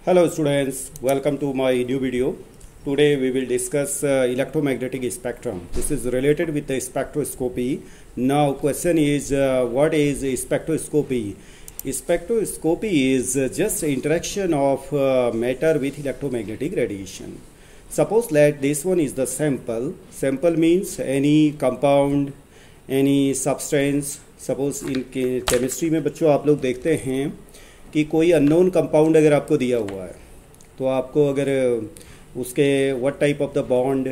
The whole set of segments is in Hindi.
Hello students, welcome to my new video. Today we will discuss electromagnetic spectrum. This is related with the spectroscopy. Now question is what is spectroscopy? Spectroscopy is just interaction of matter with electromagnetic radiation. Suppose that this one is the sample. Sample means any compound, any substance. Suppose in chemistry में बच्चों आप लोग देखते हैं कि कोई अननोन कंपाउंड अगर आपको दिया हुआ है तो आपको अगर उसके what type of the bond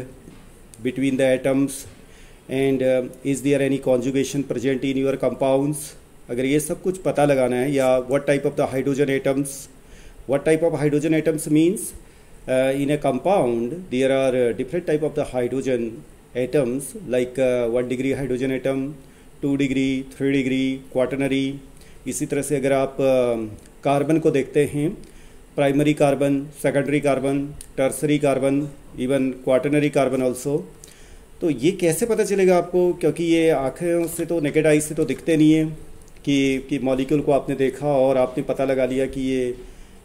between the atoms and is there any conjugation present in your compounds, अगर ये सब कुछ पता लगाना है, या what type of the hydrogen atoms means in a compound there are different type of the hydrogen atoms like 1 degree hydrogen atom, 2 degree, 3 degree, quaternary. इसी तरह से अगर आप कार्बन को देखते हैं, primary carbon, secondary carbon, tertiary carbon, even quaternary carbon also. तो ये कैसे पता चलेगा आपको, क्योंकि ये आँखें से तो नेकेड आई से तो दिखते नहीं है कि मॉलिक्यूल को आपने देखा और आपने पता लगा लिया कि ये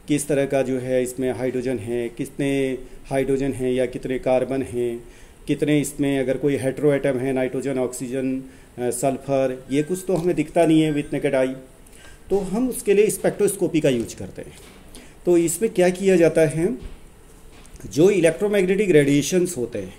किस तरह का जो है इसमें हाइड्रोजन है, कितने हाइड्रोजन हैं या कितने कार्बन हैं, कितने इसमें अगर कोई हेटेरो एटम है, नाइट्रोजन, ऑक्सीजन, सल्फर, ये कुछ तो हमें दिखता नहीं है विथ नेकेड आई. तो हम उसके लिए स्पेक्ट्रोस्कोपी का यूज करते हैं. तो इसमें क्या किया जाता है, जो इलेक्ट्रोमैग्नेटिक रेडिएशंस होते हैं,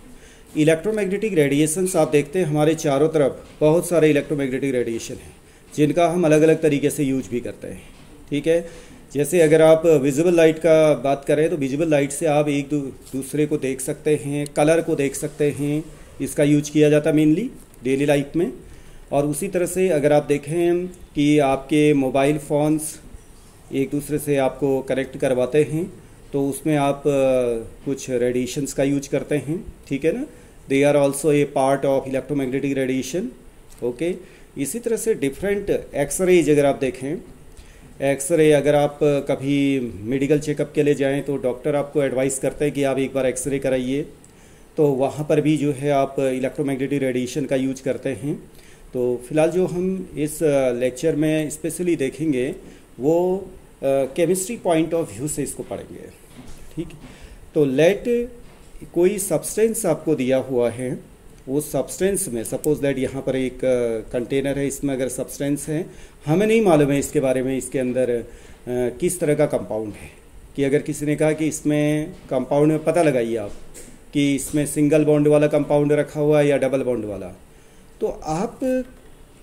इलेक्ट्रोमैग्नेटिक रेडिएशंस आप देखते हैं हमारे चारों तरफ बहुत सारे इलेक्ट्रोमैग्नेटिक रेडिएशन हैं जिनका हम अलग अलग तरीके से यूज भी करते हैं. ठीक है, जैसे अगर आप विजिबल लाइट का बात करें तो विजिबल लाइट से आप एक दूसरे को देख सकते हैं, कलर को देख सकते हैं, इसका यूज किया जाता है मेनली डेली लाइफ में. और उसी तरह से अगर आप देखें कि आपके मोबाइल फ़ोन्स एक दूसरे से आपको कनेक्ट करवाते हैं तो उसमें आप कुछ रेडिएशंस का यूज करते हैं. ठीक है ना, they are also a part of electromagnetic radiation. Okay, इसी तरह से डिफरेंट एक्सरेज अगर आप देखें, एक्सरे अगर आप कभी मेडिकल चेकअप के लिए जाएं तो डॉक्टर आपको एडवाइस करते हैं कि आप एक बार एक्सरे कराइए, तो वहाँ पर भी जो है आप इलेक्ट्रोमैग्नेटिक रेडिएशन का यूज करते हैं. तो फिलहाल जो हम इस लेक्चर में स्पेशली देखेंगे वो केमिस्ट्री पॉइंट ऑफ व्यू से इसको पढ़ेंगे. ठीक, तो लेट कोई सब्सटेंस आपको दिया हुआ है, वो सब्सटेंस में सपोज दैट यहाँ पर एक कंटेनर है, इसमें अगर सब्सटेंस है, हमें नहीं मालूम है इसके बारे में इसके अंदर किस तरह का कंपाउंड है. कि अगर किसी ने कहा कि इसमें कंपाउंड में पता लगाइए आप कि इसमें सिंगल बॉन्ड वाला कंपाउंड रखा हुआ है या डबल बॉन्ड वाला, तो आप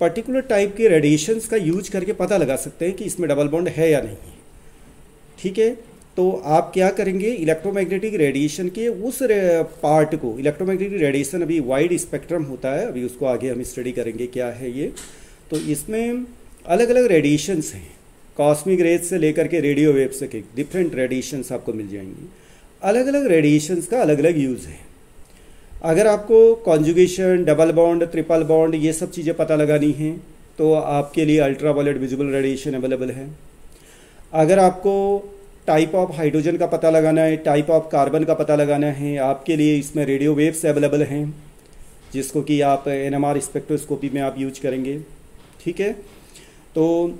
पर्टिकुलर टाइप के रेडिएशंस का यूज करके पता लगा सकते हैं कि इसमें डबल बॉन्ड है या नहीं है. ठीक है, तो आप क्या करेंगे, इलेक्ट्रोमैग्नेटिक रेडिएशन के उस पार्ट को, इलेक्ट्रोमैग्नेटिक रेडिएशन अभी वाइड स्पेक्ट्रम होता है, अभी उसको आगे हम स्टडी करेंगे क्या है ये. तो इसमें अलग अलग रेडिएशंस हैं, कॉस्मिक रेज से लेकर के रेडियो वेव से के डिफरेंट रेडिएशंस आपको मिल जाएंगी. अलग अलग रेडिएशंस का अलग अलग यूज़ है. अगर आपको conjugation, double bond, triple bond, ये सब चीज़ें पता लगानी हैं तो आपके लिए अल्ट्रावायलेट विजिबल रेडिएशन अवेलेबल है. अगर आपको टाइप ऑफ हाइड्रोजन का पता लगाना है, टाइप ऑफ कार्बन का पता लगाना है, आपके लिए इसमें रेडियो वेव्स अवेलेबल हैं जिसको कि आप NMR स्पेक्ट्रोस्कोपी में आप यूज करेंगे. ठीक है, तो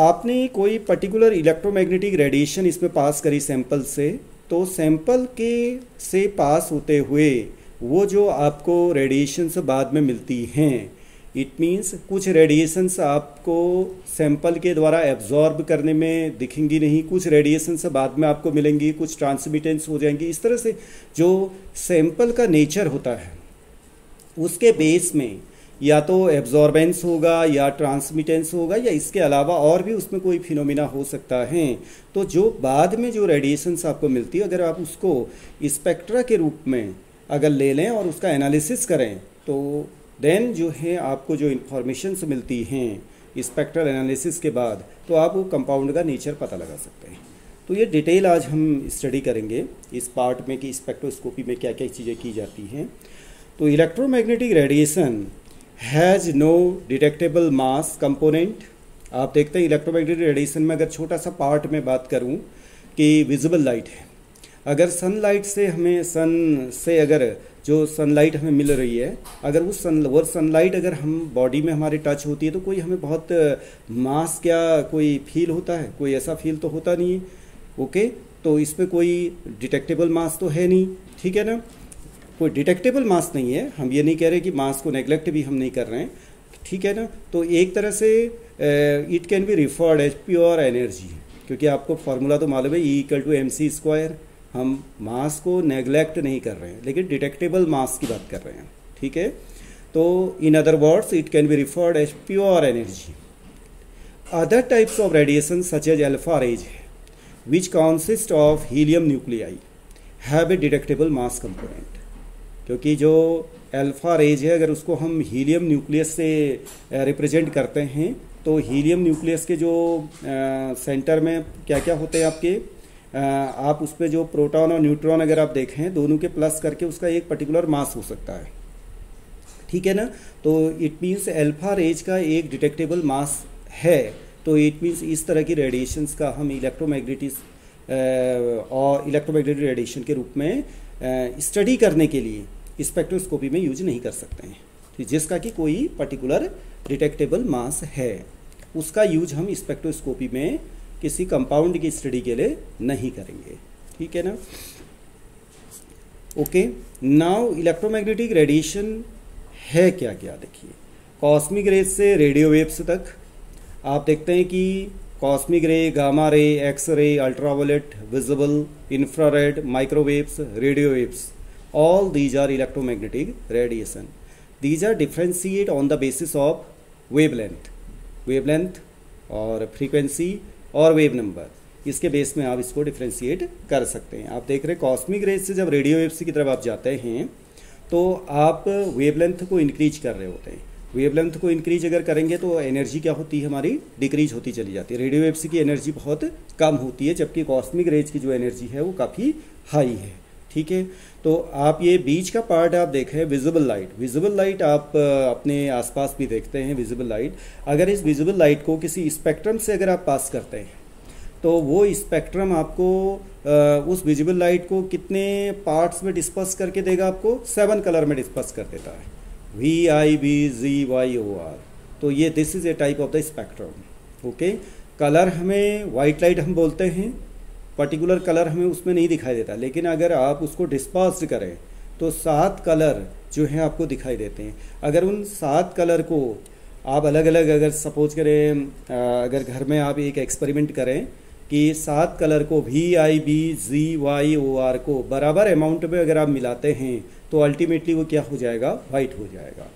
आपने कोई पर्टिकुलर इलेक्ट्रोमैग्नेटिक रेडिएशन इसमें पास करी सैंपल से, तो सैंपल के से पास होते हुए वो जो आपको रेडिएशंस बाद में मिलती हैं, इट मीन्स कुछ रेडिएशंस आपको सैंपल के द्वारा एब्जॉर्ब करने में दिखेंगी नहीं, कुछ रेडिएशंस बाद में आपको मिलेंगी, कुछ ट्रांसमिटेंस हो जाएंगी. इस तरह से जो सैंपल का नेचर होता है उसके बेस में या तो एब्जॉर्बेंस होगा या ट्रांसमिटेंस होगा या इसके अलावा और भी उसमें कोई फिनोमिना हो सकता है. तो जो बाद में जो रेडिएशंस आपको मिलती है, अगर आप उसको स्पेक्ट्रा के रूप में अगर ले लें और उसका एनालिसिस करें तो देन जो है आपको जो इन्फॉर्मेशंस मिलती हैं स्पेक्ट्रल एनालिसिस के बाद, तो आप वो कंपाउंड का नेचर पता लगा सकते हैं. तो ये डिटेल आज हम स्टडी करेंगे इस पार्ट में कि स्पेक्ट्रोस्कोपी में क्या क्या चीज़ें की जाती हैं. तो electromagnetic radiation has no detectable mass component. आप देखते हैं इलेक्ट्रोमैग्नेटिक रेडिएशन में अगर छोटा सा पार्ट में बात करूं कि विजिबल लाइट है, अगर सनलाइट से हमें सन से अगर जो सनलाइट हमें मिल रही है, अगर वो सनलाइट अगर हम बॉडी में हमारे टच होती है तो कोई हमें बहुत मास क्या कोई फील होता है, कोई ऐसा फील तो होता नहीं है. ओके, तो इसमें कोई डिटेक्टेबल मास तो है नहीं, ठीक है ना, कोई डिटेक्टेबल मास नहीं है। हम ये नहीं कह रहे कि मास को नेग्लेक्ट भी हम नहीं कर रहे हैं, ठीक है ना। तो एक तरह से it can be referred as pure energy, क्योंकि आपको फार्मूला तो मालूम है, E=mc²। हम मास को नेग्लेक्ट नहीं कर रहे हैं, लेकिन डिटेक्टेबल मास की बात कर रहे हैं, ठीक है। तो in other words it can be referred as pure energy. Other types of radiation such as alpha rays which consist of helium nuclei have a detectable mass component. क्योंकि जो अल्फा रेज है, अगर उसको हम हीलियम न्यूक्लियस से रिप्रेजेंट करते हैं, तो हीलियम न्यूक्लियस के जो सेंटर में क्या क्या होते हैं आपके, आप उस पर जो प्रोटॉन और न्यूट्रॉन अगर आप देखें, दोनों के प्लस करके उसका एक पर्टिकुलर मास हो सकता है, ठीक है ना। तो इट मीन्स अल्फा रेज का एक डिटेक्टेबल मास है। तो इट मीन्स इस तरह की रेडिएशंस का हम इलेक्ट्रोमैग्नेटिक रेडिएशन के रूप में स्टडी करने के लिए स्पेक्ट्रोस्कोपी में यूज नहीं कर सकते हैं, तो जिसका कि कोई पर्टिकुलर डिटेक्टेबल मास है, उसका यूज हम स्पेक्ट्रोस्कोपी में किसी कंपाउंड की स्टडी के लिए नहीं करेंगे, ठीक है ना। ओके, नाउ इलेक्ट्रोमैग्नेटिक रेडिएशन है क्या क्या, देखिए कॉस्मिक रेज से रेडियो वेव्स तक आप देखते हैं कि कॉस्मिक रे, गामा रे, X ray, ultraviolet, visible, infrared, microwaves, radio waves, all these are electromagnetic radiation. These are differentiate on the basis of wavelength और frequency और वेव नंबर, इसके बेस में आप इसको डिफ्रेंशिएट कर सकते हैं। आप देख रहे हैं कॉस्मिक रेज से जब रेडियो वेव्स की तरफ आप जाते हैं तो आप वेवलेंथ को इंक्रीज कर रहे होते हैं। वेवलेंथ को इंक्रीज अगर करेंगे तो एनर्जी क्या होती है हमारी, डिक्रीज होती चली जाती है। रेडियो वेव्स की एनर्जी बहुत कम होती है, जबकि कॉस्मिक रेज की जो एनर्जी है वो काफ़ी हाई है, ठीक है। तो आप ये बीच का पार्ट आप देखें, विजिबल लाइट आप अपने आसपास भी देखते हैं। विजिबल लाइट, अगर इस विजिबल लाइट को किसी स्पेक्ट्रम से अगर आप पास करते हैं तो वो स्पेक्ट्रम आपको उस विजिबल लाइट को कितने पार्ट्स में डिस्पर्स करके देगा, आपको 7 कलर में डिस्पर्स कर देता है, VIBZYOR। तो ये this is a type of the spectrum. Okay, colour हमें वाइट लाइट हम बोलते हैं, पर्टिकुलर कलर हमें उसमें नहीं दिखाई देता, लेकिन अगर आप उसको डिस्पर्स करें तो 7 कलर जो हैं आपको दिखाई देते हैं। अगर उन 7 कलर को आप अलग अलग, अगर सपोज करें, अगर घर में आप एक एक्सपेरिमेंट करें कि 7 कलर को VIBZYOR को बराबर अमाउंट में अगर आप मिलाते हैं तो अल्टीमेटली वो क्या हो जाएगा, वाइट हो जाएगा।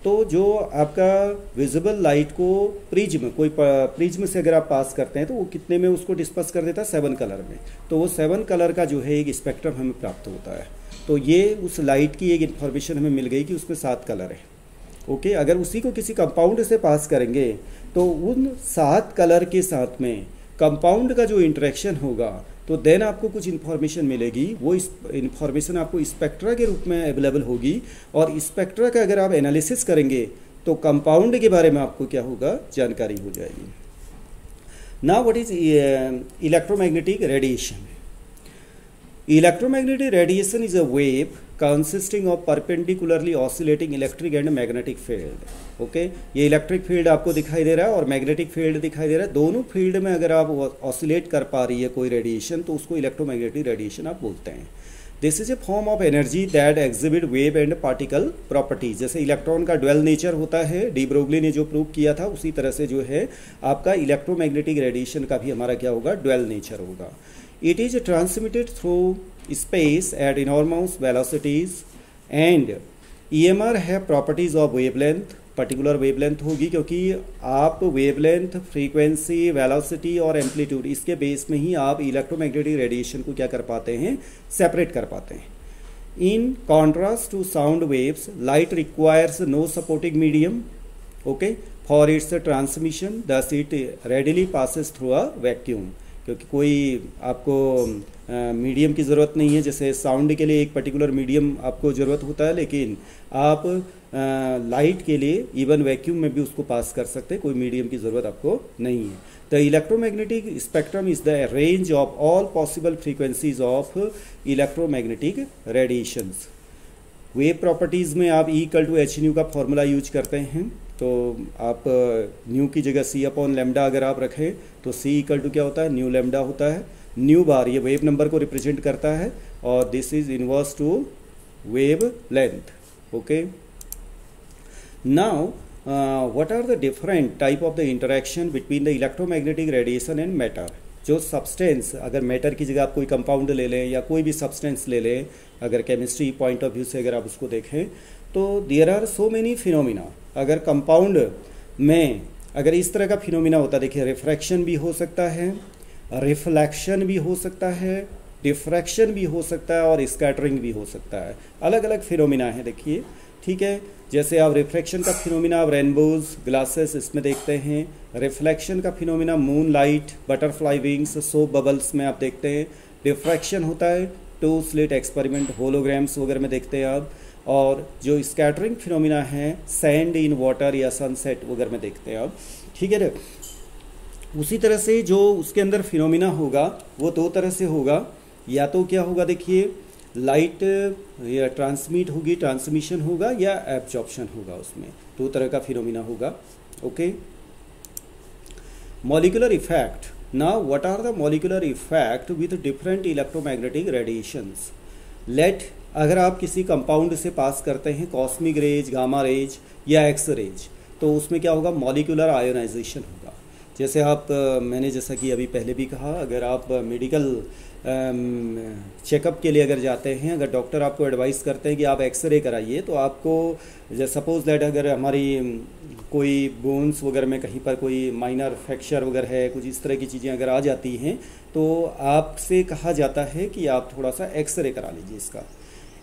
तो जो आपका विजिबल लाइट को कोई प्रिज्म से अगर आप पास करते हैं तो वो कितने में उसको डिस्पर्स कर देता है, 7 कलर में। तो वो 7 कलर का जो है एक स्पेक्ट्रम हमें प्राप्त होता है। तो ये उस लाइट की एक इन्फॉर्मेशन हमें मिल गई कि उसमें 7 कलर है। ओके, अगर उसी को किसी कंपाउंड से पास करेंगे तो उन 7 कलर के साथ में कंपाउंड का जो इंटरेक्शन होगा तो देन आपको कुछ इन्फॉर्मेशन मिलेगी। वो इन्फॉर्मेशन आपको स्पेक्ट्रा के रूप में अवेलेबल होगी, और स्पेक्ट्रा का अगर आप एनालिसिस करेंगे तो कंपाउंड के बारे में आपको क्या होगा, जानकारी हो जाएगी। Now what is electromagnetic radiation? Electromagnetic radiation is a wave consisting of perpendicularly oscillating electric and magnetic field. Okay, ये इलेक्ट्रिक फील्ड आपको दिखाई दे रहा है और मैग्नेटिक फील्ड दिखाई दे रहा है। दोनों फील्ड में अगर आप ऑसिलेट कर पा रही है कोई रेडिएशन तो उसको इलेक्ट्रोमैग्नेटिक रेडिएशन आप बोलते हैं। This is a form of energy that exhibit wave and particle properties. जैसे इलेक्ट्रॉन का ड्वेल नेचर होता है, डी ब्रोगली ने जो प्रूव किया था, उसी तरह से जो है आपका इलेक्ट्रोमैग्नेटिक रेडिएशन का भी हमारा क्या होगा, ड्वेल नेचर होगा। It is transmitted through space at enormous velocities and EMR have properties of wavelength, particular wavelength होगी, क्योंकि आप wavelength, frequency, velocity और amplitude इसके बेस में ही आप इलेक्ट्रोमैग्नेटिक रेडिएशन को क्या कर पाते हैं, सेपरेट कर पाते हैं। In contrast to sound waves, light requires no supporting medium, okay, for its transmission, thus it readily passes through a vacuum। क्योंकि कोई आपको मीडियम की ज़रूरत नहीं है। जैसे साउंड के लिए एक पर्टिकुलर मीडियम आपको ज़रूरत होता है, लेकिन आप लाइट के लिए इवन वैक्यूम में भी उसको पास कर सकते हैं, कोई मीडियम की ज़रूरत आपको नहीं है। The electromagnetic spectrum is the range of all possible frequencies of electromagnetic radiations. Wave properties में आप E=hν का फॉर्मूला यूज करते हैं, तो आप न्यू की जगह C/λ अगर आप रखें तो C क्या होता है, न्यू लैम्डा होता है। न्यू बार ये वेव नंबर को रिप्रेजेंट करता है और this is inverse two wave length. Okay, now what are the different type of the interaction between the electromagnetic radiation and matter. जो सब्सटेंस, अगर मैटर की जगह आप कोई कंपाउंड ले लें या कोई भी सब्सटेंस ले लें, अगर केमिस्ट्री पॉइंट ऑफ व्यू से अगर आप उसको देखें तो there are so many phenomena. अगर कंपाउंड में अगर इस तरह का फिनोमिना होता है, देखिए रिफ्रैक्शन भी हो सकता है, रिफ्लेक्शन भी हो सकता है, डिफ्रैक्शन भी हो सकता है और स्कैटरिंग भी हो सकता है. अलग अलग फिनोमिना है देखिए, ठीक है. जैसे आप रिफ्रैक्शन का फिनोमिना आप रेनबोज ग्लासेस इसमें देखते हैं, रिफ्लेक्शन का phenomena moon light, butterfly wings, soap bubbles में आप देखते हैं. डिफ्रैक्शन होता है टू स्लिट एक्सपेरिमेंट, होलोग्राम्स वगैरह में देखते हैं आप. और जो स्कैटरिंग फिनोमिना है सैंड इन वाटर या सनसेट वगैरह में देखते हैं आप, ठीक है ना. उसी तरह से जो उसके अंदर फिनोमिना होगा वो दो तरह से होगा. या तो क्या होगा देखिए, लाइट या ट्रांसमिट होगी, ट्रांसमिशन होगा या एब्जॉर्प्शन होगा. उसमें दो तरह का फिनोमिना होगा. Okay, molecular effect. Now what are the molecular effect with different electromagnetic radiations. Let, अगर आप किसी कंपाउंड से पास करते हैं कॉस्मिक रेज, गामा रेज या एक्स रेज, तो उसमें क्या होगा, मॉलिक्यूलर आयोनाइजेशन होगा. जैसे आप मैंने जैसा कि अभी पहले भी कहा, अगर आप मेडिकल चेकअप के लिए अगर जाते हैं, अगर डॉक्टर आपको एडवाइस करते हैं कि आप एक्सरे कराइए, तो आपको सपोज दैट अगर हमारी कोई बोन्स वगैरह में कहीं पर कोई माइनर फ्रैक्चर वगैरह है, कुछ इस तरह की चीज़ें अगर आ जाती हैं, तो आपसे कहा जाता है कि आप थोड़ा सा एक्सरे करा लीजिए. इसका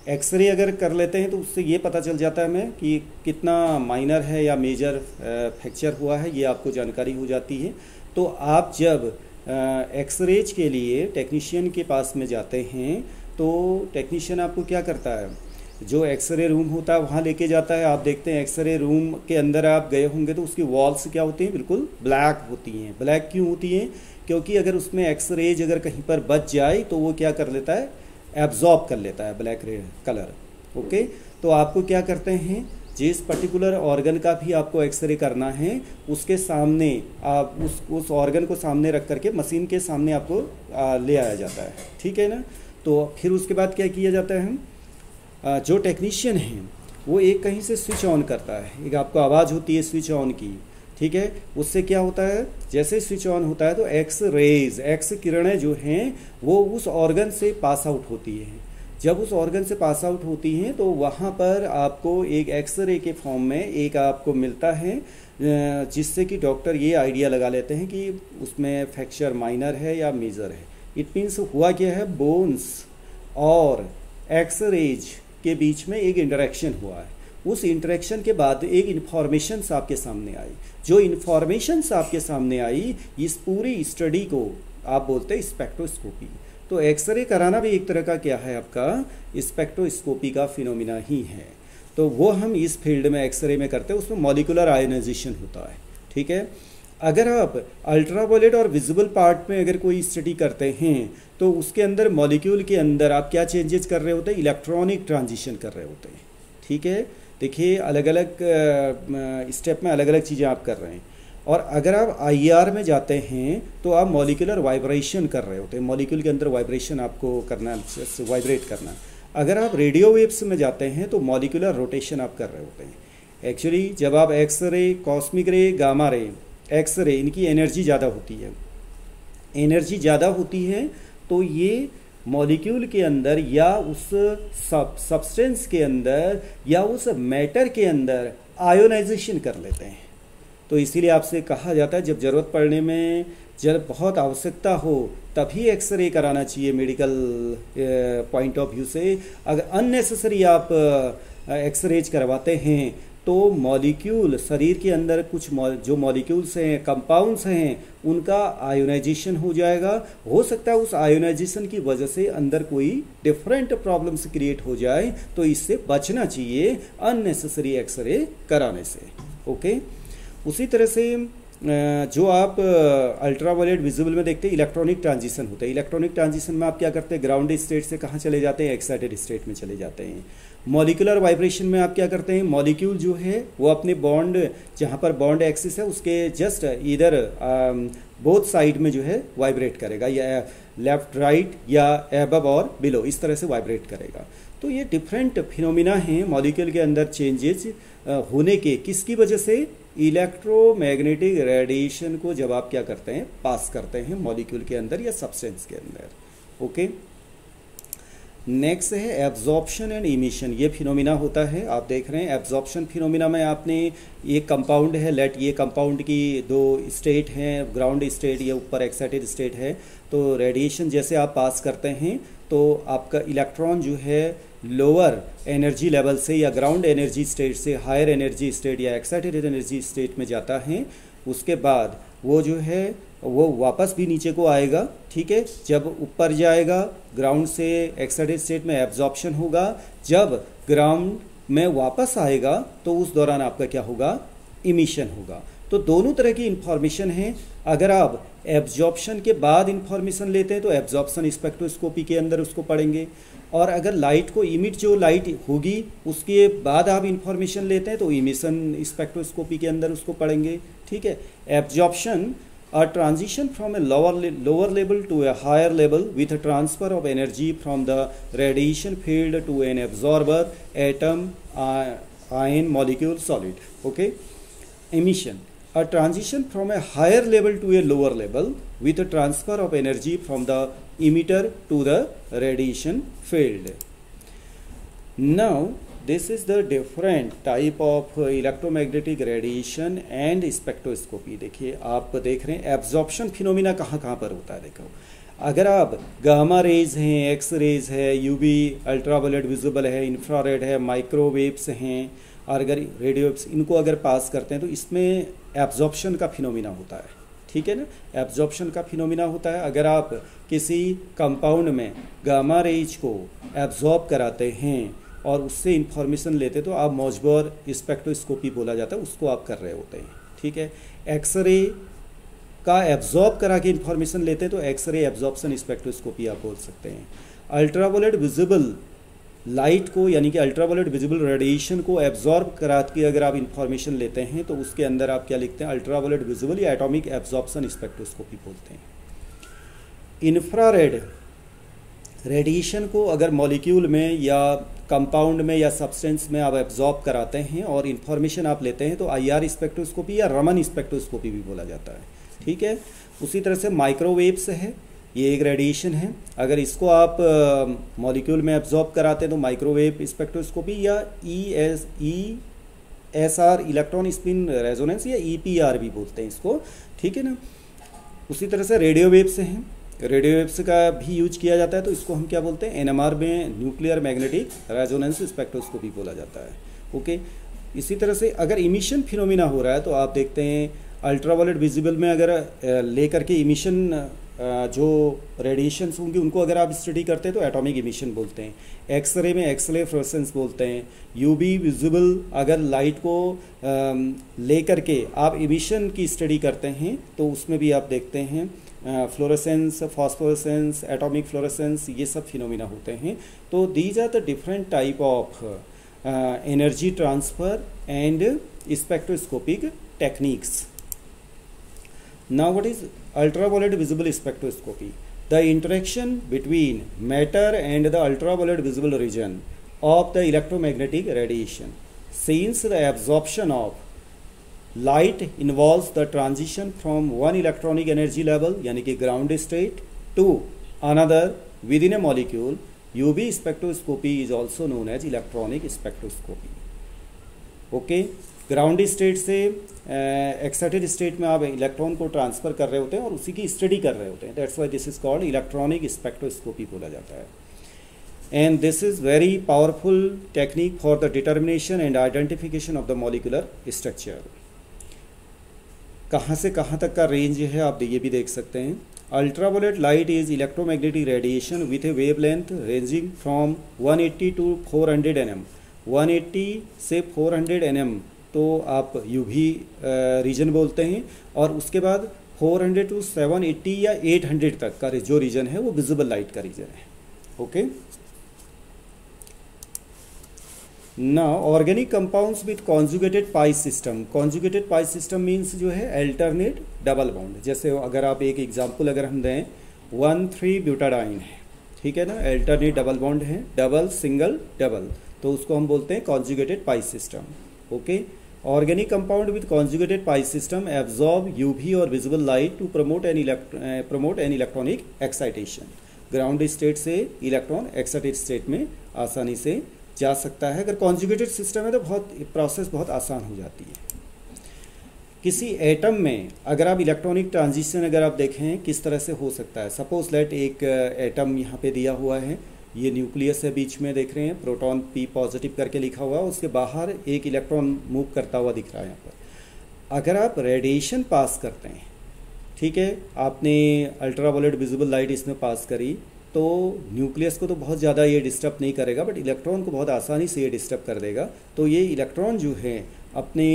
एक्सरे अगर कर लेते हैं तो उससे ये पता चल जाता है हमें कि कितना माइनर है या मेजर फ्रैक्चर हुआ है, ये आपको जानकारी हो जाती है. तो आप जब एक्सरेज के लिए टेक्नीशियन के पास में जाते हैं तो टेक्नीशियन आपको क्या करता है, जो एक्सरे रूम होता है वहाँ लेके जाता है. आप देखते हैं एक्सरे रूम के अंदर आप गए होंगे तो उसकी वॉल्स क्या होती हैं, बिल्कुल ब्लैक होती हैं. ब्लैक क्यों होती हैं, क्योंकि अगर उसमें एक्सरेज अगर कहीं पर बच जाए तो वो क्या कर लेता है, एब्जॉर्ब कर लेता है ब्लैक कलर. ओके, तो आपको क्या करते हैं, जिस पर्टिकुलर ऑर्गन का भी आपको एक्सरे करना है उसके सामने आप उस ऑर्गन को सामने रख करके मशीन के सामने आपको ले आया जाता है. ठीक है ना. तो फिर उसके बाद क्या किया जाता है, जो टेक्नीशियन है वो एक कहीं से स्विच ऑन करता है, एक आपको आवाज़ होती है स्विच ऑन की. ठीक है, उससे क्या होता है, जैसे स्विच ऑन होता है तो एक्स रेज, एक्स किरणें जो हैं वो उस ऑर्गन से पास आउट होती हैं. जब उस ऑर्गन से पास आउट होती हैं तो वहाँ पर आपको एक एक्सरे के फॉर्म में एक आपको मिलता है, जिससे कि डॉक्टर ये आइडिया लगा लेते हैं कि उसमें फ्रैक्चर माइनर है या मेजर है. इट मीन्स हुआ क्या है, बोन्स और एक्सरेज के बीच में एक इंटरेक्शन हुआ है. उस इंटरेक्शन के बाद एक इन्फॉर्मेशन आपके सामने आई. जो इन्फॉर्मेशन आपके सामने आई, इस पूरी स्टडी को आप बोलते हैं स्पेक्ट्रोस्कोपी. तो एक्सरे कराना भी एक तरह का क्या है, आपका स्पेक्ट्रोस्कोपी का फिनोमिना ही है. तो वो हम इस फील्ड में एक्सरे में करते हैं, उसमें मॉलिक्यूलर आयोनाइजेशन होता है. ठीक है, अगर आप अल्ट्रावायलेट और विजिबल पार्ट में अगर कोई स्टडी करते हैं तो उसके अंदर मॉलिक्यूल के अंदर आप क्या चेंजेस कर रहे होते हैं, इलेक्ट्रॉनिक ट्रांजिशन कर रहे होते हैं. ठीक है, देखिए अलग अलग स्टेप में अलग अलग चीज़ें आप कर रहे हैं. और अगर आप आईआर में जाते हैं तो आप मॉलिक्यूलर वाइब्रेशन कर रहे होते हैं, मॉलिक्यूल के अंदर वाइब्रेशन आपको करना, वाइब्रेट करना. अगर आप रेडियो वेव्स में जाते हैं तो मॉलिक्यूलर रोटेशन आप कर रहे होते हैं. एक्चुअली जब आप X ray, cosmic ray, gamma ray, X ray, इनकी एनर्जी ज़्यादा होती है. एनर्जी ज़्यादा होती है तो ये मॉलिक्यूल के अंदर या उस सब्सटेंस के अंदर या उस मैटर के अंदर आयोनाइजेशन कर लेते हैं. तो इसीलिए आपसे कहा जाता है जब ज़रूरत पड़ने में, जब बहुत आवश्यकता हो तभी एक्सरे कराना चाहिए मेडिकल पॉइंट ऑफ व्यू से. अगर अननेसेसरी आप एक्सरेज करवाते हैं तो मॉलिक्यूल, शरीर के अंदर कुछ जो मॉलिक्यूल्स हैं, कंपाउंड्स हैं, उनका आयोनाइजेशन हो जाएगा. हो सकता है उस आयोनाइजेशन की वजह से अंदर कोई डिफरेंट प्रॉब्लम्स क्रिएट हो जाए. तो इससे बचना चाहिए अननेसेसरी एक्सरे कराने से. ओके, उसी तरह से जो आप अल्ट्रावायलेट विजिबल में देखते हैं इलेक्ट्रॉनिक ट्रांजिशन होता है. इलेक्ट्रॉनिक ट्रांजिशन में आप क्या करते हैं, ग्राउंडेड स्टेट से कहाँ चले जाते हैं, एक्साइटेड स्टेट में चले जाते हैं. मॉलिक्यूलर वाइब्रेशन में आप क्या करते हैं, मॉलिक्यूल जो है वो अपने बॉन्ड, जहाँ पर बॉन्ड एक्सिस है उसके जस्ट इधर बोथ साइड में जो है वाइब्रेट करेगा या लेफ्ट राइट या अबव और बिलो, इस तरह से वाइब्रेट करेगा। तो ये डिफरेंट फिनोमिना हैं मॉलिक्यूल के अंदर चेंजेस होने के, किसकी वजह से? इलेक्ट्रोमैग्नेटिक रेडिएशन को जब आप क्या करते हैं, पास करते हैं मॉलिक्यूल के अंदर या सब्सटेंस के अंदर। ओके, नेक्स्ट है एब्जॉर्प्शन एंड इमिशन। ये फिनोमिना होता है, आप देख रहे हैं एब्जॉर्प्शन फिनोमिना में आपने ये कंपाउंड है, लेट ये कंपाउंड की दो स्टेट हैं, ग्राउंड स्टेट या ऊपर एक्साइटेड स्टेट है। तो रेडिएशन जैसे आप पास करते हैं तो आपका इलेक्ट्रॉन जो है लोअर एनर्जी लेवल से या ग्राउंड एनर्जी स्टेट से हायर एनर्जी स्टेट या एक्साइटेड एनर्जी स्टेट में जाता है। उसके बाद वो जो है वो वापस भी नीचे को आएगा, ठीक है। जब ऊपर जाएगा ग्राउंड से एक्साइटेड स्टेट में एब्जॉर्प्शन होगा, जब ग्राउंड में वापस आएगा तो उस दौरान आपका क्या होगा, इमिशन होगा। तो दोनों तरह की इंफॉर्मेशन है। अगर आप एब्जॉर्प्शन के बाद इंफॉर्मेशन लेते हैं तो एब्जॉर्प्शन स्पेक्ट्रोस्कोपी के अंदर उसको पढ़ेंगे, और अगर लाइट को इमिट जो लाइट होगी उसके बाद आप इंफॉर्मेशन लेते हैं तो इमिशन स्पेक्ट्रोस्कोपी के अंदर उसको पढ़ेंगे, ठीक है। Absorption a transition from a lower level to a higher level with a transfer of energy from the radiation field to an absorber, atom, ion, molecule, solid. Okay. Emission, a transition from a higher level to a lower level with a transfer of energy from the emitter to the radiation field. Now this is the different type of electromagnetic radiation and spectroscopy। देखिए आप देख रहे हैं एब्जॉर्प्शन फिनोमिना कहाँ कहाँ पर होता है। देखो अगर आप गामा रेज हैं, एक्स रेज है, यूवी अल्ट्रावायलेट विजिबल है, इंफ्रारेड है, माइक्रोवेव्स हैं, और अगर रेडियो वेव्स, इनको अगर पास करते हैं तो इसमें एब्जॉर्प्शन का फिनोमिना होता है, ठीक है ना। एब्जॉर्प्शन का फिनोमिना होता है। अगर आप किसी कंपाउंड में गामा रेज को एब्जॉर्ब कराते हैं और उससे इंफॉर्मेशन लेते तो आप मॉजबोर स्पेक्ट्रोस्कोपी बोला जाता है, उसको आप कर रहे होते हैं, ठीक है। एक्सरे का एब्जॉर्ब करा के इंफॉर्मेशन लेते हैं तो एक्सरे एब्जॉर्प्शन स्पेक्ट्रोस्कोपी आप बोल सकते हैं। अल्ट्रावायलेट विजिबल लाइट को यानी कि अल्ट्रावायलेट विजिबल रेडिएशन को एब्जॉर्ब करा के अगर आप इंफॉर्मेशन लेते हैं तो उसके अंदर आप क्या लिखते हैं, अल्ट्रावायलेट विजिबल या एटॉमिक एब्जॉर्प्शन स्पेक्ट्रोस्कोपी बोलते हैं। इंफ्रारेड रेडिएशन को अगर मॉलिक्यूल में या कंपाउंड में या सब्सटेंस में आप एब्जॉर्ब कराते हैं और इंफॉर्मेशन आप लेते हैं तो आईआर स्पेक्ट्रोस्कोपी या रमन स्पेक्ट्रोस्कोपी भी बोला जाता है, ठीक है। उसी तरह से माइक्रोवेव्स है, ये एक रेडिएशन है। अगर इसको आप मॉलिक्यूल में एब्जॉर्ब कराते हैं तो माइक्रोवेव स्पेक्ट्रोस्कोपी या ESR इलेक्ट्रॉन स्पिन रेजोनेंस या EPR भी बोलते हैं इसको, ठीक है ना। उसी तरह से रेडियो वेव्स हैं, रेडियो वेव्स का भी यूज किया जाता है तो इसको हम क्या बोलते हैं, NMR में न्यूक्लियर मैग्नेटिक रेजोनेंस स्पेक्ट्रोस्कोपी बोला जाता है, ओके। इसी तरह से अगर इमिशन फिनोमिना हो रहा है तो आप देखते हैं अल्ट्रावायलेट विजिबल में अगर लेकर के इमिशन जो रेडिएशंस होंगी उनको अगर आप स्टडी करते हैं तो एटॉमिक इमिशन बोलते हैं। एक्सरे में एक्सरे फ्लोरेसेंस बोलते हैं। यूवी विजिबल अगर लाइट को लेकर के आप इमिशन की स्टडी करते हैं तो उसमें भी आप देखते हैं फ्लोरेसेंस, फॉस्फोरेसेंस, एटॉमिक फ्लोरेसेंस, ये सब फिनोमिना होते हैं। तो these are the different type of energy transfer and spectroscopic techniques. Now what is ultraviolet visible spectroscopy? The interaction between matter and the ultraviolet visible region of the electromagnetic radiation. Since the absorption of light involves the transition from one electronic energy level यानी कि ground state to another within a molecule, UV spectroscopy is also known as electronic spectroscopy. Okay? Ground state से एक्साइटेड स्टेट में आप इलेक्ट्रॉन को ट्रांसफ़र कर रहे होते हैं और उसी की स्टडी कर रहे होते हैं। That's why this is called electronic spectroscopy बोला जाता है। And this is very powerful technique for the determination and identification of the molecular structure. कहाँ से कहाँ तक का रेंज है आप ये भी देख सकते हैं। Ultraviolet light is electromagnetic radiation with a wavelength ranging from 180 to 400 nm। 180 से 400 nm तो आप यूवी रीजन बोलते हैं, और उसके बाद 400 टू 780 या 800 तक का जो रीजन है वो विजिबल लाइट का रीजन है, okay. Now organic compounds with conjugated pi system. Conjugated pi system means जो है अल्टरनेट डबल बॉन्ड। जैसे अगर आप एक एग्जांपल अगर हम दें 1,3 ब्यूटाडाइन है, ठीक है ना, अल्टरनेट डबल बॉन्ड है, डबल सिंगल डबल, तो उसको हम बोलते हैं conjugated pi system. Okay, organic compound with conjugated pi system absorb UV और visible light to promote an electronic excitation. Ground state से इलेक्ट्रॉन एक्साइटेड स्टेट में आसानी से जा सकता है। अगर कॉन्जुगेटेड सिस्टम है तो प्रोसेस बहुत आसान हो जाती है। किसी एटम में अगर आप इलेक्ट्रॉनिक ट्रांजिशन अगर आप देखें किस तरह से हो सकता है, सपोज लेट एक एटम यहाँ पे दिया हुआ है, ये न्यूक्लियस है, बीच में देख रहे हैं प्रोटॉन P पॉजिटिव करके लिखा हुआ है, उसके बाहर एक इलेक्ट्रॉन मूव करता हुआ दिख रहा है यहाँ पर। अगर आप रेडिएशन पास करते हैं, ठीक है, आपने अल्ट्रावायलेट विजिबल लाइट इसमें पास करी, तो न्यूक्लियस को तो बहुत ज़्यादा ये डिस्टर्ब नहीं करेगा, बट इलेक्ट्रॉन को बहुत आसानी से ये डिस्टर्ब कर देगा। तो ये इलेक्ट्रॉन जो है अपने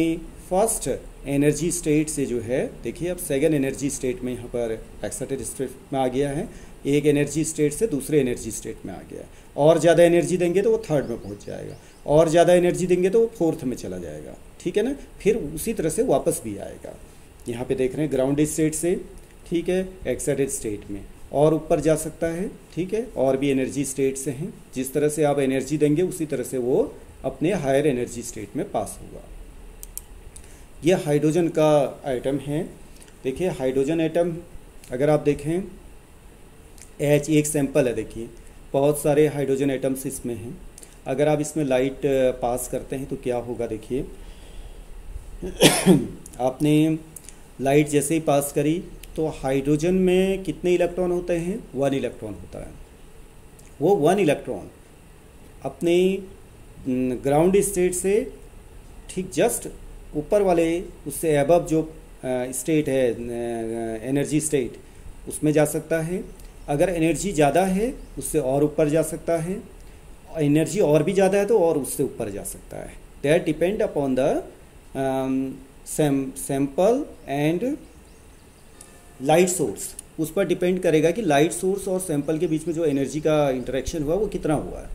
फर्स्ट एनर्जी स्टेट से जो है, देखिए अब सेकंड एनर्जी स्टेट में यहाँ पर एक्साइटेड स्टेट में आ गया है, एक एनर्जी स्टेट से दूसरे एनर्जी स्टेट में आ गया है। और ज़्यादा एनर्जी देंगे तो वो थर्ड में पहुँच जाएगा, और ज़्यादा एनर्जी देंगे तो वो फोर्थ में चला जाएगा, ठीक है ना, फिर उसी तरह से वापस भी आएगा। यहाँ पे देख रहे हैं ग्राउंड स्टेट से, ठीक है, एक्साइटेड स्टेट में, और ऊपर जा सकता है, ठीक है, और भी एनर्जी स्टेट से हैं। जिस तरह से आप एनर्जी देंगे उसी तरह से वो अपने हायर एनर्जी स्टेट में पास होगा। ये हाइड्रोजन का आइटम है। देखिए हाइड्रोजन एटम अगर आप देखें, H एक सैंपल है, देखिए बहुत सारे हाइड्रोजन एटम्स इसमें हैं। अगर आप इसमें लाइट पास करते हैं तो क्या होगा, देखिए आपने लाइट जैसे ही पास करी तो हाइड्रोजन में कितने इलेक्ट्रॉन होते हैं, 1 इलेक्ट्रॉन होता है। वो 1 इलेक्ट्रॉन अपने ग्राउंड स्टेट से ठीक जस्ट ऊपर वाले उससे अबव जो स्टेट है एनर्जी स्टेट, उसमें जा सकता है। अगर एनर्जी ज़्यादा है उससे और ऊपर जा सकता है, एनर्जी और भी ज़्यादा है तो और उससे ऊपर जा सकता है। That depend upon the sample and light source, उस पर डिपेंड करेगा कि लाइट सोर्स और सैंपल के बीच में जो एनर्जी का इंटरेक्शन हुआ वो कितना हुआ है।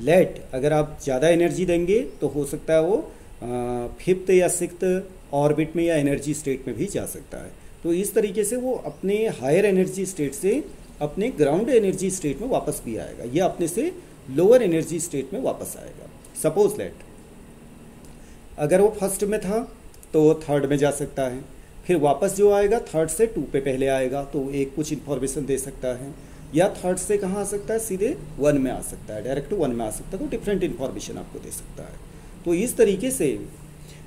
लेट अगर आप ज़्यादा एनर्जी देंगे तो हो सकता है वो 5th या 6th ऑर्बिट में या एनर्जी स्टेट में भी जा सकता है। तो इस तरीके से वो अपने हायर एनर्जी स्टेट से अपने ग्राउंड एनर्जी स्टेट में वापस भी आएगा, या अपने से लोअर एनर्जी स्टेट में वापस आएगा। सपोज लेट अगर वो फर्स्ट में था तो थर्ड में जा सकता है, फिर वापस जो आएगा थर्ड से 2 पे पहले आएगा, तो एक कुछ इन्फॉर्मेशन दे सकता है, या थर्ड से कहाँ आ सकता है, सीधे 1 में आ सकता है, डायरेक्ट 1 में आ सकता है, तो डिफरेंट इन्फॉर्मेशन आपको दे सकता है। तो इस तरीके से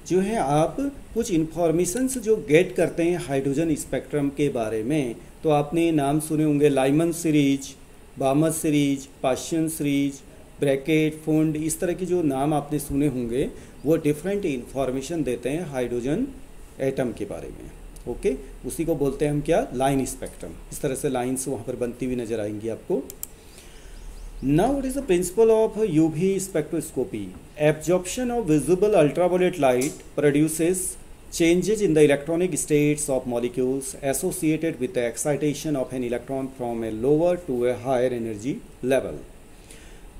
जो है आप कुछ इन्फॉर्मेशंस जो गेट करते हैं हाइड्रोजन स्पेक्ट्रम के बारे में, तो आपने नाम सुने होंगे Lyman series, Balmer series, Paschen series, Brackett, Pfund, इस तरह के जो नाम आपने सुने होंगे, वो डिफरेंट इन्फॉर्मेशन देते हैं हाइड्रोजन एटम के बारे में। ओके, उसी को बोलते हैं हम क्या, लाइन स्पेक्ट्रम। इस तरह से लाइन्स वहाँ पर बनती हुई नजर आएंगी आपको। Now what is the principle of UV spectroscopy? Absorption of visible ultraviolet light produces changes in the electronic states of molecules associated with the excitation of an electron from a lower to a higher energy level.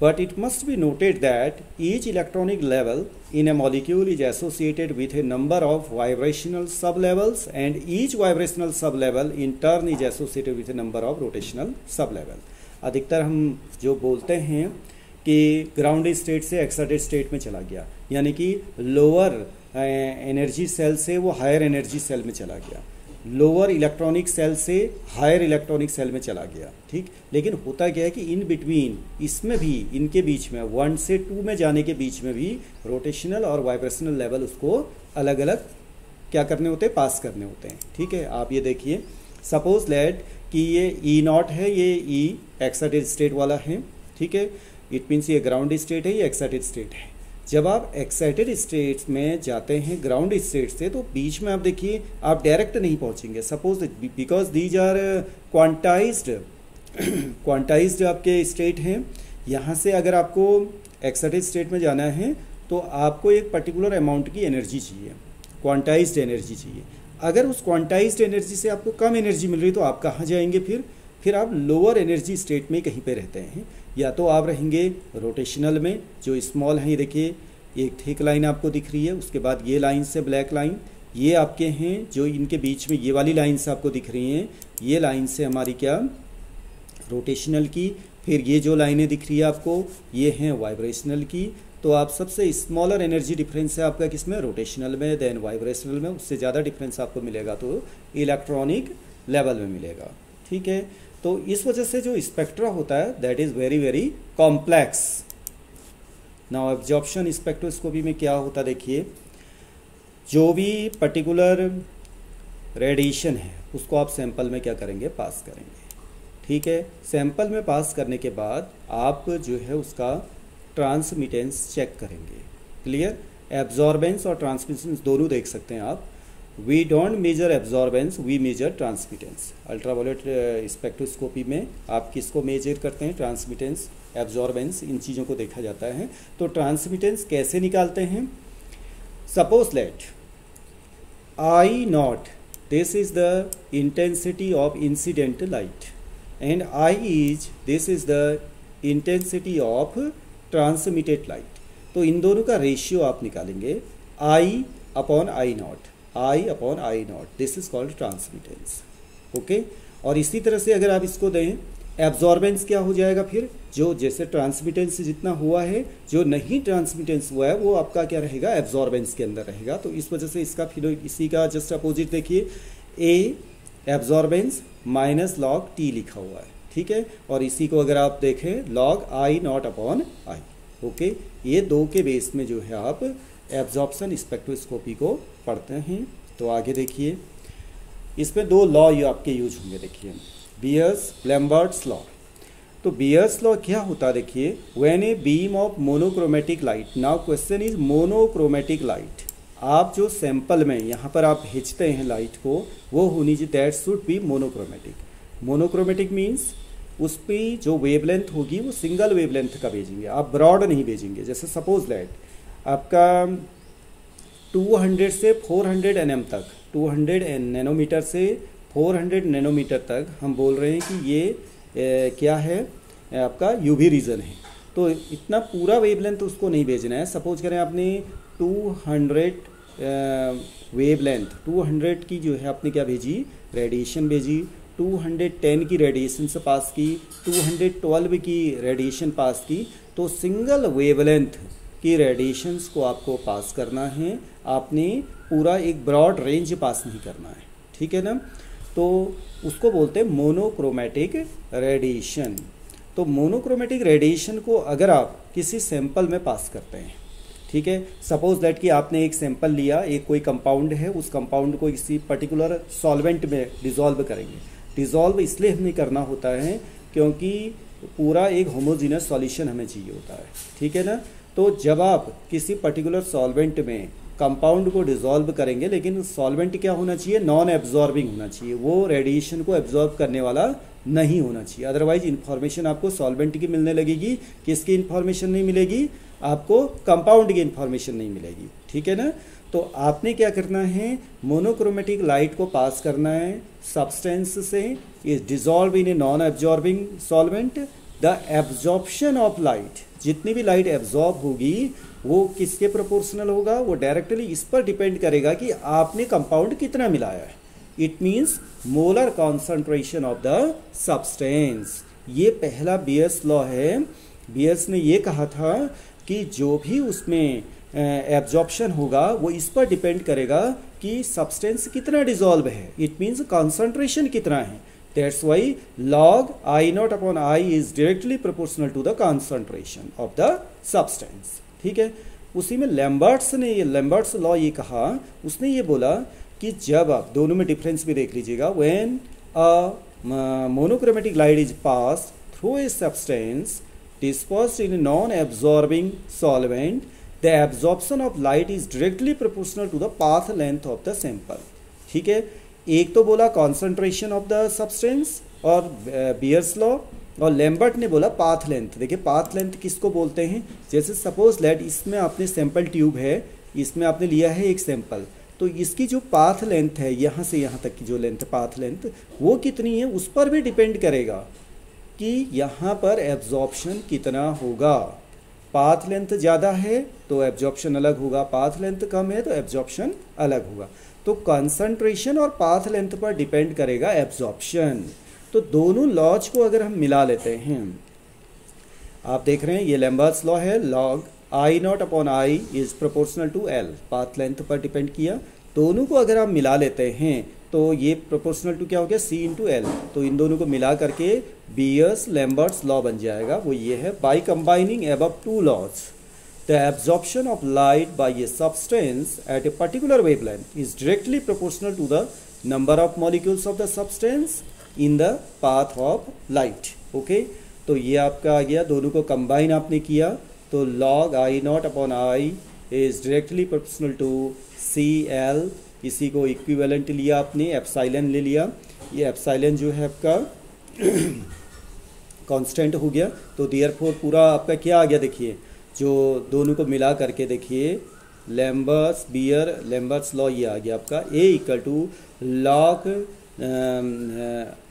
But it must be noted that each electronic level in a molecule is associated with a number of vibrational sublevels, and each vibrational sublevel in turn is associated with a number of rotational sublevel. अधिकतर हम जो बोलते हैं कि ग्राउंड स्टेट से एक्साइटेड स्टेट में चला गया, यानी कि लोअर एनर्जी सेल से वो हायर एनर्जी सेल में चला गया, लोअर इलेक्ट्रॉनिक सेल से हायर इलेक्ट्रॉनिक सेल में चला गया, ठीक। लेकिन होता क्या है कि इन बिटवीन, इसमें भी, इनके बीच में 1 से 2 में जाने के बीच में भी रोटेशनल और वाइब्रेशनल लेवल उसको अलग अलग क्या करने होते हैं, पास करने होते हैं, ठीक है। आप ये देखिए, सपोज लेट कि ये E0 है, ये E एक्साइटेड स्टेट वाला है, ठीक है। इट मीन्स ये ग्राउंड स्टेट है, ये एक्साइटेड स्टेट है। जब आप एक्साइटेड स्टेट में जाते हैं ग्राउंड स्टेट से, तो बीच में आप देखिए आप डायरेक्ट नहीं पहुंचेंगे। Suppose because these are quantized आपके स्टेट हैं। यहाँ से अगर आपको एक्साइटेड स्टेट में जाना है तो आपको एक पर्टिकुलर अमाउंट की एनर्जी चाहिए, क्वांटाइज्ड एनर्जी चाहिए। अगर उस क्वांटाइज्ड एनर्जी से आपको कम एनर्जी मिल रही तो आप कहाँ जाएंगे, फिर आप लोअर एनर्जी स्टेट में कहीं पे रहते हैं। या तो आप रहेंगे रोटेशनल में, जो स्मॉल है, ये देखिए एक थिक लाइन आपको दिख रही है, उसके बाद ये लाइन से ब्लैक लाइन, ये आपके हैं जो इनके बीच में ये वाली लाइन से आपको दिख रही हैं, ये लाइन से हमारी क्या रोटेशनल की। फिर ये जो लाइनें दिख रही है आपको, ये हैं वाइब्रेशनल की। तो आप सबसे स्मॉलर एनर्जी डिफरेंस है आपका किसमें, रोटेशनल में, देन वाइब्रेशनल में। उससे ज़्यादा डिफरेंस आपको मिलेगा तो इलेक्ट्रॉनिक लेवल में मिलेगा। ठीक है, तो इस वजह से जो स्पेक्ट्रा होता है that is very very complex. Now absorption spectroscopy में क्या होता है, देखिए जो भी पर्टिकुलर रेडिएशन है उसको आप सैंपल में क्या करेंगे, पास करेंगे। ठीक है, सैंपल में पास करने के बाद आप जो है उसका ट्रांसमिटेंस चेक करेंगे। क्लियर, एब्जॉर्बेंस और ट्रांसमिटेंस दोनों देख सकते हैं आप। We don't measure absorbance, we measure transmittance. Ultraviolet spectroscopy में आप किसको मेजर करते हैं, ट्रांसमिटेंस, एब्जॉर्बेंस, इन चीज़ों को देखा जाता है। तो ट्रांसमिटेंस कैसे निकालते हैं, suppose let I not, this is the intensity of incident light and I is, this is the intensity of transmitted light। तो इन दोनों का रेशियो आप निकालेंगे, I upon I naught, I upon I naught, this is called transmittance। Okay, और इसी तरह से अगर आप इसको दें, एब्जॉर्बेंस क्या हो जाएगा फिर, जो जैसे ट्रांसमिटेंस जितना हुआ है, जो नहीं ट्रांसमिटेंस हुआ है वो आपका क्या रहेगा, एब्जॉर्बेंस के अंदर रहेगा। तो इस वजह से इसका फिर इसी का जस्ट अपोजिट देखिए, ए एब्जॉर्बेंस माइनस लॉग टी लिखा हुआ है। ठीक है, और इसी को अगर आप देखें log I not upon I. Okay, ये दो के बेस में जो है आप एब्जॉर्प्शन स्पेक्ट्रोस्कोपी को पढ़ते हैं। तो आगे देखिए, इसमें दो लॉ ये आपके यूज होंगे। देखिए बियर्स लैम्बर्ट्स लॉ। तो बियर्स लॉ क्या होता है, देखिए when a beam of monochromatic light, now question is monochromatic light, आप जो सैंपल में यहाँ पर आप भेजते हैं लाइट को, वो होनी चाहिए, that should be monochromatic. Monochromatic means उस पर जो वेवलेंथ होगी वो सिंगल वेवलेंथ का भेजेंगे, आप ब्रॉड नहीं भेजेंगे। जैसे सपोज लेट आपका 200 से 400 nm तक, 200 नैनोमीटर से 400 नैनोमीटर तक हम बोल रहे हैं कि ये क्या है, आपका यूवी रीजन है। तो इतना पूरा वेवलेंथ उसको नहीं भेजना है। सपोज करें आपने 200 वेवलेंथ, 200 की जो है आपने क्या भेजी, रेडिएशन भेजी, 210 की रेडिएशन से पास की, 212 की रेडिएशन पास की। तो सिंगल वेवलेंथ की रेडिएशंस को आपको पास करना है, आपने पूरा एक ब्रॉड रेंज पास नहीं करना है। ठीक है ना, तो उसको बोलते हैं मोनोक्रोमेटिक रेडिएशन। तो मोनोक्रोमेटिक रेडिएशन को अगर आप किसी सैंपल में पास करते हैं, ठीक है, सपोज दैट कि आपने एक सैंपल लिया, एक कोई कंपाउंड है, उस कंपाउंड को किसी पर्टिकुलर सॉल्वेंट में डिसॉल्व करेंगे। डिसॉल्व इसलिए हमें करना होता है क्योंकि पूरा एक होमोजीनस सॉल्यूशन हमें चाहिए होता है। ठीक है ना, तो जब आप किसी पर्टिकुलर सॉल्वेंट में कंपाउंड को डिसॉल्व करेंगे, लेकिन सॉल्वेंट क्या होना चाहिए, नॉन एब्जॉर्बिंग होना चाहिए, वो रेडिएशन को एब्जॉर्ब करने वाला नहीं होना चाहिए। अदरवाइज इंफॉर्मेशन आपको सॉल्वेंट की मिलने लगेगी, किसकी इंफॉर्मेशन नहीं मिलेगी, आपको कंपाउंड की इंफॉर्मेशन नहीं मिलेगी। ठीक है ना, तो आपने क्या करना है, मोनोक्रोमेटिक लाइट को पास करना है सब्सटेंस से, is dissolve in a non absorbing solvent. The absorption of light, जितनी भी लाइट एब्जॉर्ब होगी वो किसके प्रोपोर्शनल होगा, वो डायरेक्टली इस पर डिपेंड करेगा कि आपने कंपाउंड कितना मिलाया है। It means molar concentration of the substance. ये पहला बियर्स लॉ है। बियर्स ने ये कहा था कि जो भी उसमें एब्जॉर्प्शन होगा वो इस पर डिपेंड करेगा कि सब्सटेंस कितना डिसॉल्व है, इट मीन्स कॉन्सेंट्रेशन कितना है। That's why log I naught upon I is directly proportional to the concentration of the substance। ठीक है, उसी में लैम्बर्ट्स ने ये लैम्बर्ट्स लॉ ये कहा, उसने ये बोला कि जब आप दोनों में डिफरेंस भी देख लीजिएगा, when a monochromatic light is pass through a substance dispersed in a non-absorbing solvent, the absorption of light is directly proportional to the path length of the sample। ठीक है, एक तो बोला कॉन्सेंट्रेशन ऑफ द सब्सटेंस और बियर्स लॉ, और लैम्बर्ट ने बोला पाथ लेंथ। देखिए पाथ लेंथ किसको बोलते हैं, जैसे सपोज लेट इसमें आपने सैंपल ट्यूब है, इसमें आपने लिया है एक सैंपल, तो इसकी जो पाथ लेंथ है यहाँ से यहाँ तक की जो लेंथ, पाथ लेंथ वो कितनी है, उस पर भी डिपेंड करेगा कि यहाँ पर एब्जॉर्प्शन कितना होगा। पाथ लेंथ ज़्यादा है तो एब्जॉर्प्शन अलग होगा, पाथ लेंथ कम है तो एब्जॉर्प्शन अलग होगा। तो कंसंट्रेशन और पाथ लेंथ पर डिपेंड करेगा एब्जॉर्प्शन। तो तो दोनों लॉज को अगर हम मिला लेते हैं, आप देख रहे हैं ये लैम्बर्ट्स लॉ है, log I not upon I is proportional to L, path length पर डिपेंड किया। दोनों को अगर आप मिला लेते हैं तो ये प्रोपोर्शनल टू क्या हो गया, सी इंटू एल। तो इन दोनों को मिला करके बीयर्स लैम्बर्ट्स लॉ बन जाएगा, वो ये है, by combining above two laws the absorption of light by a substance at a particular wavelength is directly proportional to the number of molecules of the substance in the path of light. Okay, तो ये आपका आ गया, दोनों को कंबाइन आपने किया तो log I not upon I is directly proportional to C L, इसी को इक्विवेलेंट लिया आपने, एप्साइलन ले लिया, ये एप्साइलन जो है आपका कांस्टेंट हो गया। तो देयरफॉर पूरा आपका क्या आ गया, देखिए जो दोनों को मिला करके देखिए लैम्बर्ट्स लॉ ये आ गया आपका, A equal to log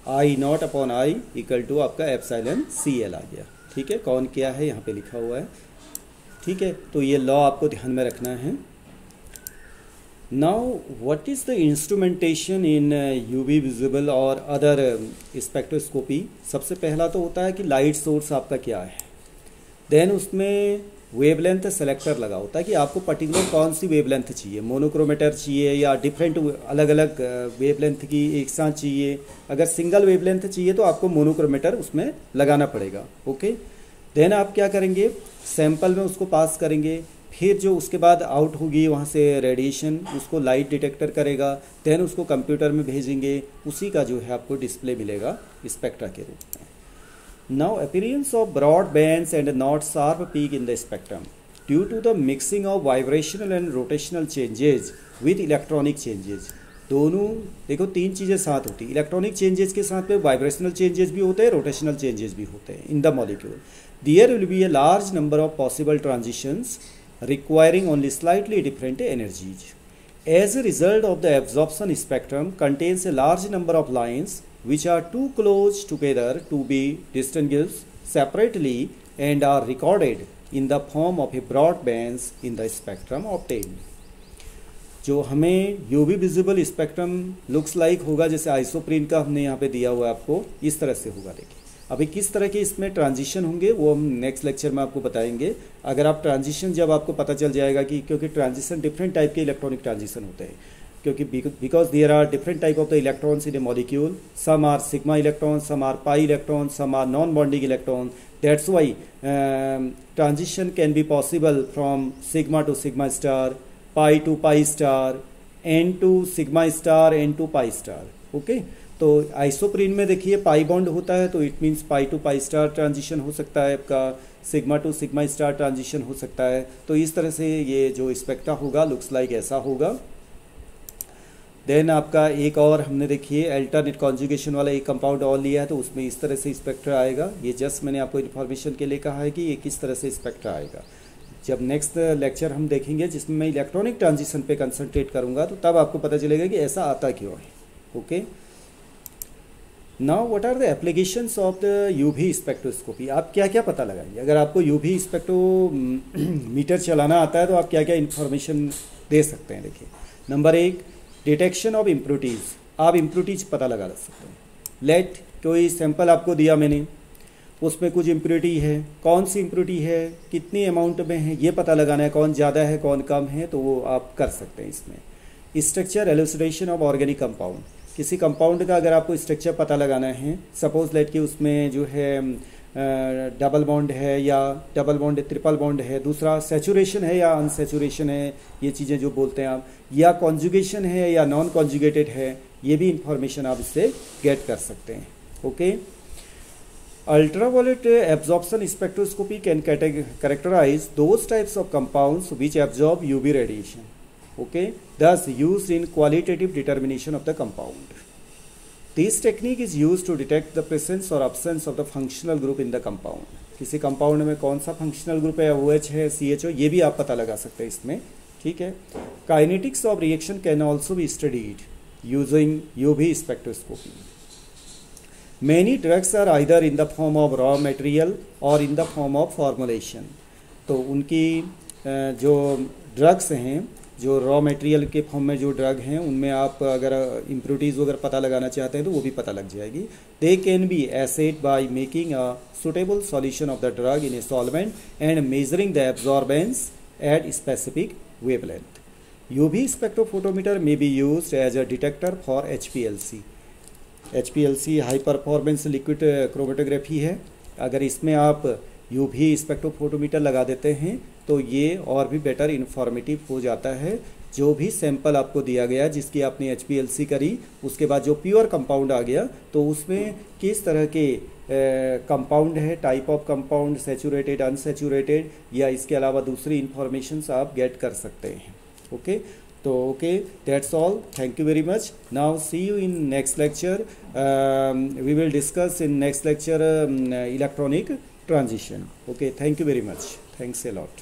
I not upon I equal to आपका एप्साइलन सी एल आ गया। ठीक है, कौन क्या है यहाँ पे लिखा हुआ है। ठीक है, तो ये लॉ आपको ध्यान में रखना है। Now what is the instrumentation in UV visible और अदर स्पेक्ट्रोस्कोपी। सबसे पहला तो होता है कि लाइट सोर्स आपका क्या है, देन उसमें वेवलेंथ सेलेक्टर लगा होता है कि आपको पर्टिकुलर कौन सी वेवलेंथ चाहिए, मोनोक्रोमेटर चाहिए या डिफरेंट अलग अलग वेवलेंथ की एक साथ चाहिए। अगर सिंगल वेवलेंथ चाहिए तो आपको मोनोक्रोमेटर उसमें लगाना पड़ेगा। ओके, देन आप क्या करेंगे, सैंपल में उसको पास करेंगे, फिर जो उसके बाद आउट होगी वहाँ से रेडिएशन, उसको लाइट डिटेक्टर करेगा, देन उसको कंप्यूटर में भेजेंगे, उसी का जो है आपको डिस्प्ले मिलेगा स्पेक्ट्रा के रूप में। Now appearance of broad bands and not sharp peak in the spectrum due to the mixing of vibrational and rotational changes with electronic changes। दोनों देखो तीन चीज़ें साथ होती है, इलेक्ट्रॉनिक चेंजेस के साथ में वाइब्रेशनल चेंजेस भी होते हैं, रोटेशनल चेंजेस भी होते हैं in the molecule. There will be a large number of possible transitions requiring only slightly different energies. As a result of the absorption spectrum contains a large number of lines which are too close together to be distinguished separately and are recorded in the form of a broad bands in the spectrum obtained। जो हमें UV visible spectrum looks like होगा, जैसे आइसोप्रीन का हमने यहाँ पे दिया हुआ है आपको, इस तरह से होगा। देखिए अभी किस तरह के इसमें ट्रांजिशन होंगे वो हम नेक्स्ट लेक्चर में आपको बताएंगे। अगर आप ट्रांजिशन जब आपको पता चल जाएगा कि क्योंकि ट्रांजिशन डिफरेंट टाइप के इलेक्ट्रॉनिक ट्रांजिशन होते हैं, क्योंकि because there are different type of the electrons in a molecule, some are sigma electron, some are pi electron, some are non bonding electron. That's why transition can be possible from sigma to sigma star, pi to pi star, n to sigma star, n to pi star. Okay, तो आइसोप्रीन में देखिए पाई बॉन्ड होता है तो it means pi to pi star transition हो सकता है आपका, sigma to sigma star transition हो सकता है। तो इस तरह से ये जो स्पेक्ट्रा होगा लुक्स लाइक ऐसा होगा। देन आपका एक और हमने देखिए अल्टरनेट कॉन्जुगेशन वाला एक कंपाउंड और लिया है तो उसमें इस तरह से स्पेक्ट्रा आएगा। ये जस्ट मैंने आपको इन्फॉर्मेशन के लिए कहा है कि ये किस तरह से स्पेक्ट्रा आएगा। जब नेक्स्ट लेक्चर हम देखेंगे जिसमें मैं इलेक्ट्रॉनिक ट्रांजिशन पे कंसंट्रेट करूंगा तो तब आपको पता चलेगा कि ऐसा आता क्यों है। Okay, now what are the applications of the UV spectroscopy. आप क्या क्या पता लगाएंगे, अगर आपको यूवी स्पेक्ट्रोमीटर चलाना आता है तो आप क्या क्या इन्फॉर्मेशन दे सकते हैं। देखिए नंबर एक, डिटेक्शन ऑफ इम्प्योरिटीज़, आप इम्प्योरिटीज पता लगा सकते हैं। लेट कोई सैंपल आपको दिया मैंने, उसमें कुछ इम्प्योरिटी है, कौन सी इम्प्योरिटी है, कितनी अमाउंट में है, ये पता लगाना है, कौन ज़्यादा है कौन कम है, तो वो आप कर सकते हैं इसमें। स्ट्रक्चर एलुसिडेशन ऑफ ऑर्गेनिक कंपाउंड, किसी कंपाउंड का अगर आपको स्ट्रक्चर पता लगाना है, सपोज लेट कि उसमें जो है डबल बॉन्ड है या डबल बॉन्ड ट्रिपल बॉन्ड है, दूसरा सैचुरेशन है या अनसैचुरेशन है, ये चीज़ें जो बोलते हैं आप, या कॉन्जुगेशन है या नॉन कॉन्जुगेटेड है, ये भी इंफॉर्मेशन आप इससे गेट कर सकते हैं। Okay, ultraviolet absorption spectroscopy can characterize those types of compounds which absorb UV radiation, okay, thus used in qualitative determination of the compound. This technique is used to detect the presence or absence of the functional group in the compound. किसी कंपाउंड में कौन सा फंक्शनल ग्रुप है, OH है, CHO, ये भी आप पता लगा सकते हैं इसमें। ठीक है, kinetics of reaction can also be studied using UV spectroscopy. Many drugs are either in the form of raw material or in the form of formulation। तो उनकी जो ड्रग्स हैं जो रॉ मटेरियल के फॉर्म में जो ड्रग हैं उनमें आप अगर इम्प्योरिटीज़ वगैरह पता लगाना चाहते हैं तो वो भी पता लग जाएगी। They can be asset by making a suitable solution of the drug in a solvent and measuring the absorbance at specific wavelength. UV spectrophotometer may be used as a detector for HPLC। HPLC high performance liquid chromatography है। अगर इसमें आप UV स्पेक्ट्रोफोटोमीटर लगा देते हैं तो ये और भी बेटर इन्फॉर्मेटिव हो जाता है। जो भी सैंपल आपको दिया गया जिसकी आपने HPLC करी, उसके बाद जो प्योर कंपाउंड आ गया तो उसमें किस तरह के कंपाउंड है, type of compound, saturated, unsaturated, या इसके अलावा दूसरी इंफॉर्मेशंस आप गेट कर सकते हैं। ओके, तो okay, that's all, thank you very much. Now see you in next lecture. We will discuss in next lecture electronic transition. Okay, thank you very much, thanks a lot.